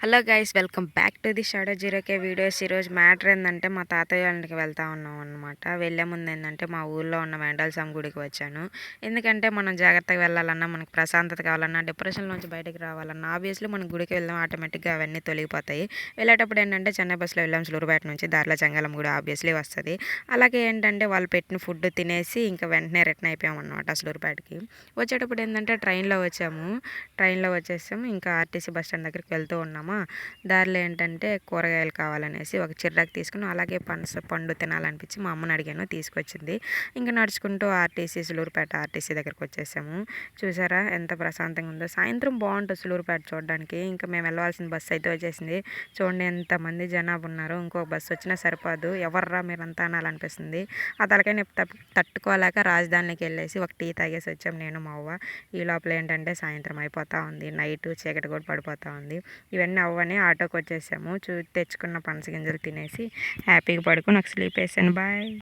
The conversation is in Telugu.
Hello guys, welcome back to the shadow జీరోకే వీడియోస్. ఈరోజు మ్యాటర్ ఏంటంటే మా తాతయ్య వాళ్ళ ఇంటికి వెళ్తా ఉన్నాం అనమాట. వెళ్ళే ముందు ఏంటంటే మా ఊళ్ళో ఉన్న వెండాల స్వామి గుడికి వచ్చాను. ఎందుకంటే మనం జాగ్రత్తగా వెళ్ళాలన్నా, మనకు ప్రశాంతత కావాలన్నా, డిప్రెషన్లోంచి బయటకు రావాలన్నా ఆబ్వియస్లీ మనం గుడికి వెళ్దాం, ఆటోమేటిక్గా అవన్నీ తొలగిపోతాయి. వెళ్ళేటప్పుడు ఏంటంటే చెన్నై బస్సులో వెళ్ళాం సూలూరుపేట నుంచి, దారిలో చెంగళం గుడి ఆబ్వియస్లీ వస్తుంది. అలాగే ఏంటంటే వాళ్ళు పెట్టిన ఫుడ్ తినేసి ఇంకా వెంటనే రిటర్న్ అయిపోయాం అనమాట సూలూరుపేటకి. వచ్చేటప్పుడు ఏంటంటే ట్రైన్లో వచ్చాము. ట్రైన్లో వచ్చేసాము, ఇంకా ఆర్టీసీ బస్ స్టాండ్ దగ్గరికి వెళ్తూ ఉన్నాము. దారిలో ఏంటంటే కూరగాయలు కావాలనేసి ఒక చిర్రాకు తీసుకుని, అలాగే పండు తినాలనిపించి మా అమ్మని అడిగాను, తీసుకొచ్చింది. ఇంకా నడుచుకుంటూ సూలూరుపేట ఆర్టీసీ దగ్గరికి వచ్చేసాము. చూసారా ఎంత ప్రశాంతంగా ఉందో. సాయంత్రం బాగుంటుంది సూలూరుపేట చూడడానికి. ఇంకా మేము వెళ్ళవలసిన బస్సు అయితే వచ్చేసింది. చూడండి ఎంతమంది జనాభా ఉన్నారు. ఇంకో బస్సు వచ్చినా సరిపోదు, ఎవర్రా మీరంతా అనాలనిపిస్తుంది. ఆ తలకాయ నొప్పి తట్టుకోలేక రాజధానికి వెళ్ళేసి ఒక టీ తాగేసి వచ్చాము నేను మా అవ్వ. ఈ లోపల ఏంటంటే సాయంత్రం అయిపోతూ ఉంది, నైట్ చీకటి కూడా పడిపోతూ ఉంది. ఇవన్నీ అవ్వని ఆటోకి వచ్చేసాము. తెచ్చుకున్న పనస గింజలు తినేసి హ్యాపీగా పడుకుని నాకు స్లీప్ వేసాను. బాయ్.